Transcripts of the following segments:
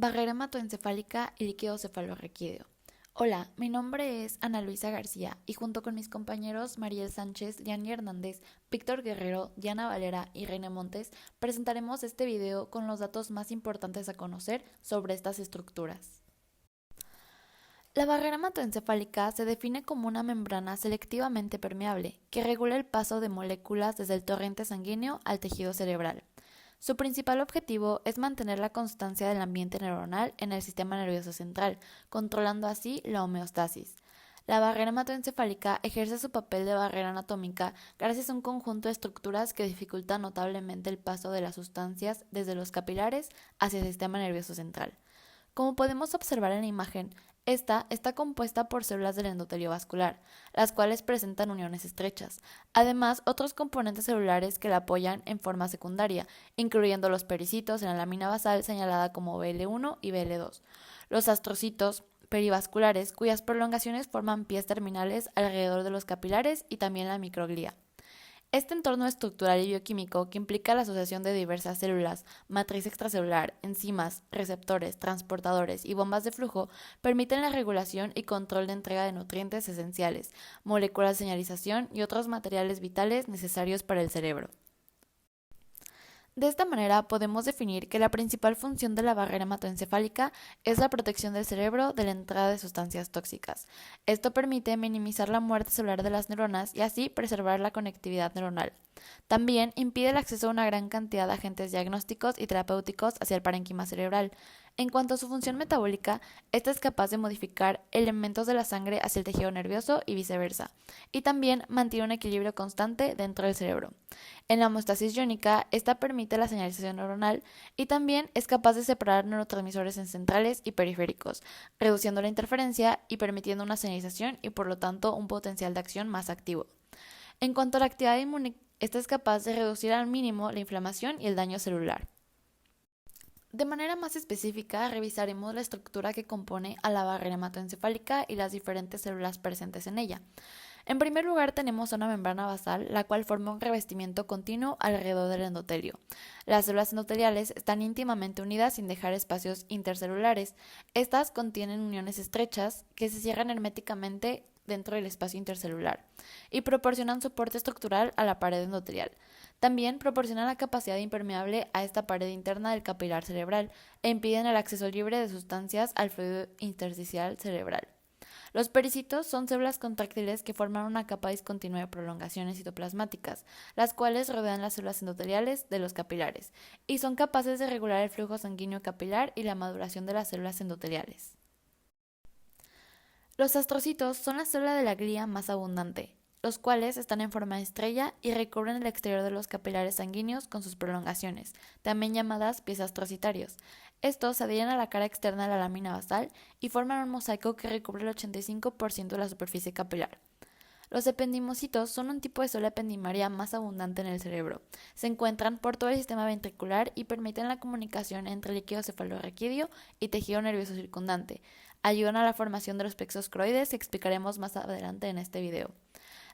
Barrera hematoencefálica y líquido cefalorraquídeo. Hola, mi nombre es Ana Luisa García y junto con mis compañeros Mariel Sánchez, Liani Hernández, Víctor Guerrero, Diana Valera y Reina Montes presentaremos este video con los datos más importantes a conocer sobre estas estructuras. La barrera hematoencefálica se define como una membrana selectivamente permeable que regula el paso de moléculas desde el torrente sanguíneo al tejido cerebral. Su principal objetivo es mantener la constancia del ambiente neuronal en el sistema nervioso central, controlando así la homeostasis. La barrera hematoencefálica ejerce su papel de barrera anatómica gracias a un conjunto de estructuras que dificultan notablemente el paso de las sustancias desde los capilares hacia el sistema nervioso central. Como podemos observar en la imagen, esta está compuesta por células del endotelio vascular, las cuales presentan uniones estrechas. Además, otros componentes celulares que la apoyan en forma secundaria, incluyendo los pericitos en la lámina basal señalada como BL1 y BL2, los astrocitos perivasculares, cuyas prolongaciones forman pies terminales alrededor de los capilares, y también la microglía. Este entorno estructural y bioquímico, que implica la asociación de diversas células, matriz extracelular, enzimas, receptores, transportadores y bombas de flujo, permiten la regulación y control de entrega de nutrientes esenciales, moléculas de señalización y otros materiales vitales necesarios para el cerebro. De esta manera podemos definir que la principal función de la barrera hematoencefálica es la protección del cerebro de la entrada de sustancias tóxicas. Esto permite minimizar la muerte celular de las neuronas y así preservar la conectividad neuronal. También impide el acceso a una gran cantidad de agentes diagnósticos y terapéuticos hacia el parénquima cerebral. En cuanto a su función metabólica, esta es capaz de modificar elementos de la sangre hacia el tejido nervioso y viceversa, y también mantiene un equilibrio constante dentro del cerebro. En la homeostasis iónica, esta permite la señalización neuronal y también es capaz de separar neurotransmisores en centrales y periféricos, reduciendo la interferencia y permitiendo una señalización y por lo tanto un potencial de acción más activo. En cuanto a la actividad inmune, esta es capaz de reducir al mínimo la inflamación y el daño celular. De manera más específica, revisaremos la estructura que compone a la barrera hematoencefálica y las diferentes células presentes en ella. En primer lugar, tenemos una membrana basal, la cual forma un revestimiento continuo alrededor del endotelio. Las células endoteliales están íntimamente unidas sin dejar espacios intercelulares. Estas contienen uniones estrechas que se cierran herméticamente dentro del espacio intercelular y proporcionan soporte estructural a la pared endotelial. También proporcionan la capacidad impermeable a esta pared interna del capilar cerebral e impiden el acceso libre de sustancias al fluido intersticial cerebral. Los pericitos son células contráctiles que forman una capa discontinua de prolongaciones citoplasmáticas, las cuales rodean las células endoteliales de los capilares y son capaces de regular el flujo sanguíneo capilar y la maduración de las células endoteliales. Los astrocitos son la célula de la glía más abundante, los cuales están en forma de estrella y recubren el exterior de los capilares sanguíneos con sus prolongaciones, también llamadas pies astrocitarios. Estos se adhieren a la cara externa de la lámina basal y forman un mosaico que recubre el 85% de la superficie capilar. Los ependimocitos son un tipo de célula ependimaria más abundante en el cerebro. Se encuentran por todo el sistema ventricular y permiten la comunicación entre líquido cefalorraquídeo y tejido nervioso circundante. Ayudan a la formación de los plexos croides que explicaremos más adelante en este video.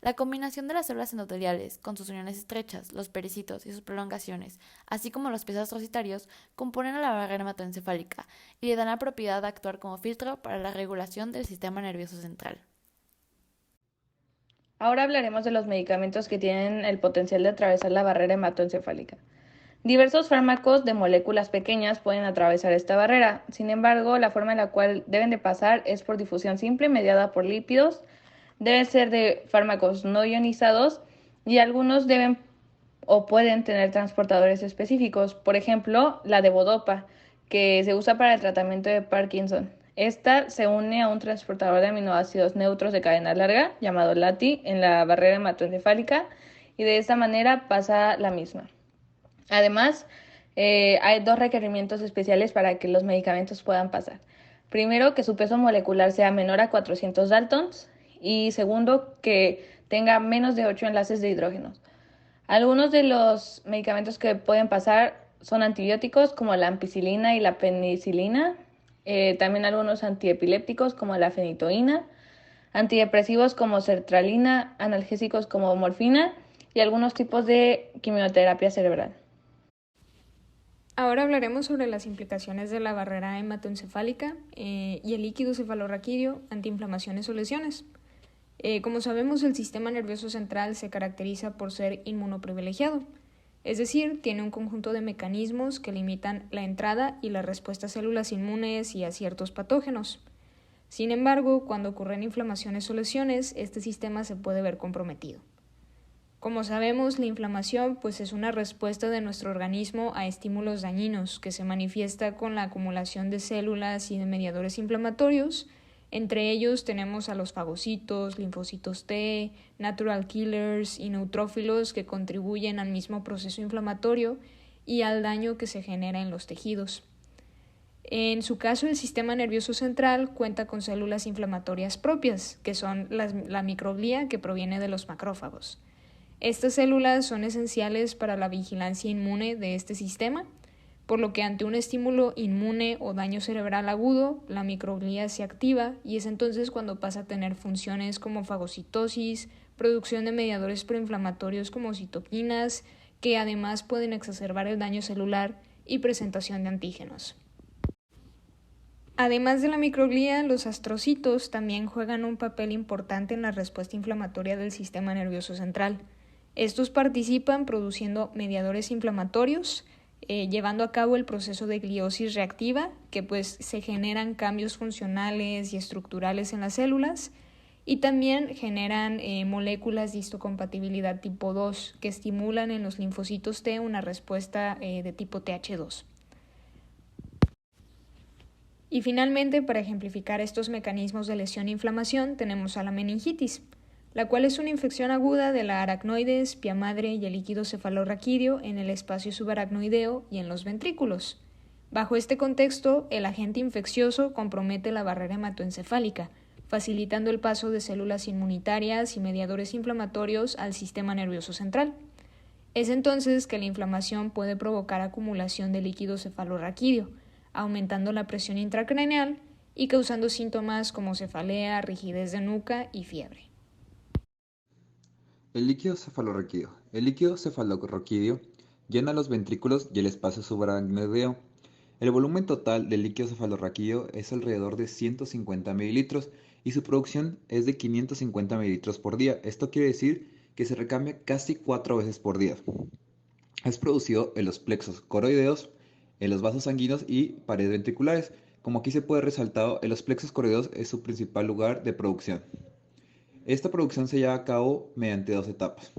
La combinación de las células endoteliales, con sus uniones estrechas, los pericitos y sus prolongaciones, así como los pies astrocitarios, componen a la barrera hematoencefálica y le dan la propiedad de actuar como filtro para la regulación del sistema nervioso central. Ahora hablaremos de los medicamentos que tienen el potencial de atravesar la barrera hematoencefálica. Diversos fármacos de moléculas pequeñas pueden atravesar esta barrera. Sin embargo, la forma en la cual deben de pasar es por difusión simple mediada por lípidos. Deben ser de fármacos no ionizados y algunos deben o pueden tener transportadores específicos. Por ejemplo, la levodopa, que se usa para el tratamiento de Parkinson. Esta se une a un transportador de aminoácidos neutros de cadena larga, llamado LATI, en la barrera hematoencefálica y de esta manera pasa la misma. Además, hay dos requerimientos especiales para que los medicamentos puedan pasar. Primero, que su peso molecular sea menor a 400 daltons y segundo, que tenga menos de 8 enlaces de hidrógenos. Algunos de los medicamentos que pueden pasar son antibióticos como la ampicilina y la penicilina, también algunos antiepilépticos como la fenitoína, antidepresivos como sertralina, analgésicos como morfina y algunos tipos de quimioterapia cerebral. Ahora hablaremos sobre las implicaciones de la barrera hematoencefálica y el líquido cefalorraquídeo ante inflamaciones o lesiones. Como sabemos, el sistema nervioso central se caracteriza por ser inmunoprivilegiado, es decir, tiene un conjunto de mecanismos que limitan la entrada y la respuesta a células inmunes y a ciertos patógenos. Sin embargo, cuando ocurren inflamaciones o lesiones, este sistema se puede ver comprometido. Como sabemos, la inflamación es una respuesta de nuestro organismo a estímulos dañinos que se manifiesta con la acumulación de células y de mediadores inflamatorios. Entre ellos tenemos a los fagocitos, linfocitos T, natural killers y neutrófilos que contribuyen al mismo proceso inflamatorio y al daño que se genera en los tejidos. En su caso, el sistema nervioso central cuenta con células inflamatorias propias, que son la microglía que proviene de los macrófagos. Estas células son esenciales para la vigilancia inmune de este sistema, por lo que ante un estímulo inmune o daño cerebral agudo, la microglía se activa y es entonces cuando pasa a tener funciones como fagocitosis, producción de mediadores proinflamatorios como citoquinas, que además pueden exacerbar el daño celular y presentación de antígenos. Además de la microglía, los astrocitos también juegan un papel importante en la respuesta inflamatoria del sistema nervioso central. Estos participan produciendo mediadores inflamatorios, llevando a cabo el proceso de gliosis reactiva, que se generan cambios funcionales y estructurales en las células, y también generan moléculas de histocompatibilidad tipo 2, que estimulan en los linfocitos T una respuesta de tipo Th2. Y finalmente, para ejemplificar estos mecanismos de lesión e inflamación, tenemos a la meningitis, la cual es una infección aguda de la aracnoides, pia madre y el líquido cefalorraquídeo en el espacio subaracnoideo y en los ventrículos. Bajo este contexto, el agente infeccioso compromete la barrera hematoencefálica, facilitando el paso de células inmunitarias y mediadores inflamatorios al sistema nervioso central. Es entonces que la inflamación puede provocar acumulación de líquido cefalorraquídeo, aumentando la presión intracraneal y causando síntomas como cefalea, rigidez de nuca y fiebre. El líquido cefalorraquídeo. El líquido cefalorraquídeo llena los ventrículos y el espacio subaracnoideo. El volumen total del líquido cefalorraquídeo es alrededor de 150 mililitros y su producción es de 550 mililitros por día. Esto quiere decir que se recambia casi 4 veces por día. Es producido en los plexos coroideos, en los vasos sanguíneos y paredes ventriculares. Como aquí se puede resaltar, en los plexos coroideos es su principal lugar de producción. Esta producción se lleva a cabo mediante dos etapas.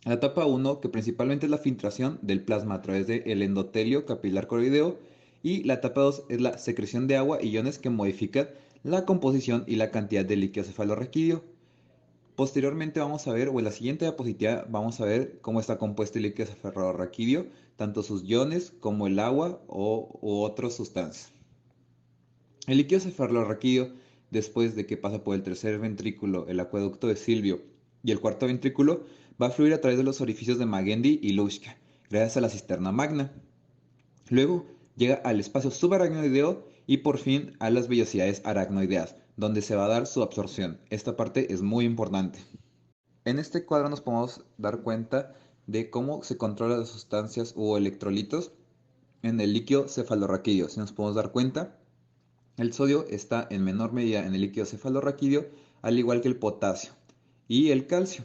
La etapa 1, que principalmente es la filtración del plasma a través del endotelio capilar coroideo, y la etapa 2 es la secreción de agua y iones que modifican la composición y la cantidad de líquido cefalorraquídeo. Posteriormente vamos a ver, o en la siguiente diapositiva, vamos a ver cómo está compuesto el líquido cefalorraquídeo, tanto sus iones como el agua u otras sustancias. El líquido cefalorraquídeo, después de que pasa por el tercer ventrículo, el acueducto de Silvio y el cuarto ventrículo, va a fluir a través de los orificios de Magendie y Luschka, gracias a la cisterna magna. Luego llega al espacio subaracnoideo y por fin a las vellosidades aracnoideas, donde se va a dar su absorción. Esta parte es muy importante. En este cuadro nos podemos dar cuenta de cómo se controlan las sustancias o electrolitos en el líquido cefalorraquídeo. Si nos podemos dar cuenta, el sodio está en menor medida en el líquido cefalorraquídeo, al igual que el potasio y el calcio.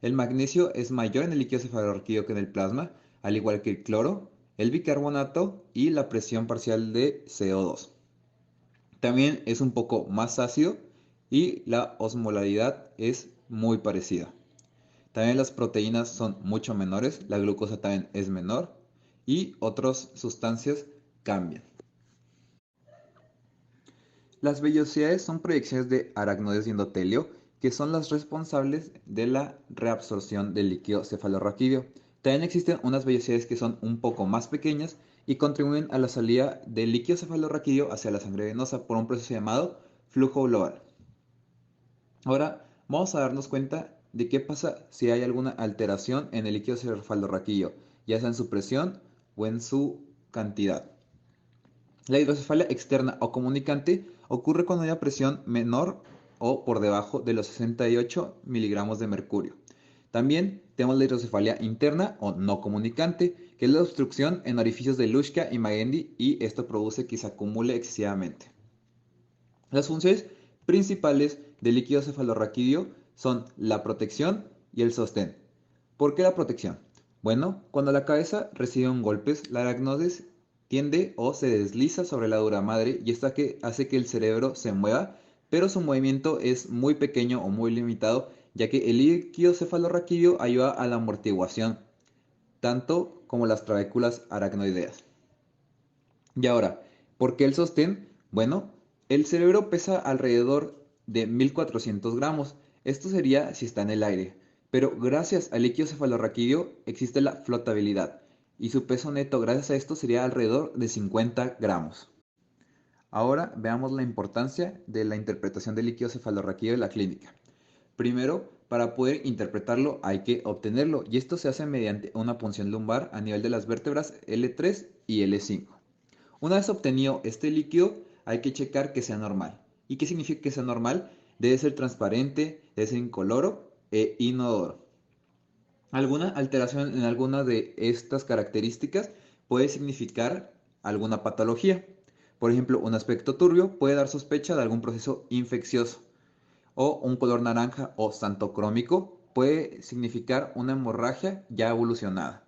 El magnesio es mayor en el líquido cefalorraquídeo que en el plasma, al igual que el cloro, el bicarbonato y la presión parcial de CO2. También es un poco más ácido y la osmolaridad es muy parecida. También las proteínas son mucho menores, la glucosa también es menor y otras sustancias cambian. Las vellosidades son proyecciones de aracnoides y endotelio que son las responsables de la reabsorción del líquido cefalorraquídeo. También existen unas vellosidades que son un poco más pequeñas y contribuyen a la salida del líquido cefalorraquídeo hacia la sangre venosa por un proceso llamado flujo global. Ahora vamos a darnos cuenta de qué pasa si hay alguna alteración en el líquido cefalorraquídeo, ya sea en su presión o en su cantidad. La hidrocefalia externa o comunicante ocurre cuando hay una presión menor o por debajo de los 68 miligramos de mercurio. También tenemos la hidrocefalia interna o no comunicante, que es la obstrucción en orificios de Luschka y Magendie y esto produce que se acumule excesivamente. Las funciones principales del líquido cefalorraquídeo son la protección y el sostén. ¿Por qué la protección? Bueno, cuando la cabeza recibe un golpe, la aracnoides tiende o se desliza sobre la dura madre y esto hace que el cerebro se mueva, pero su movimiento es muy pequeño o muy limitado, ya que el líquido cefalorraquídeo ayuda a la amortiguación, tanto como las trabéculas aracnoideas. Y ahora, ¿por qué el sostén? Bueno, el cerebro pesa alrededor de 1400 gramos. Esto sería si está en el aire. Pero gracias al líquido cefalorraquídeo existe la flotabilidad. Y su peso neto gracias a esto sería alrededor de 50 gramos. Ahora veamos la importancia de la interpretación del líquido cefalorraquídeo en la clínica. Primero, para poder interpretarlo hay que obtenerlo. Y esto se hace mediante una punción lumbar a nivel de las vértebras L3 y L5. Una vez obtenido este líquido, hay que checar que sea normal. ¿Y qué significa que sea normal? Debe ser transparente, debe ser incoloro e inodoro. Alguna alteración en alguna de estas características puede significar alguna patología. Por ejemplo, un aspecto turbio puede dar sospecha de algún proceso infeccioso. O un color naranja o xantocrómico puede significar una hemorragia ya evolucionada.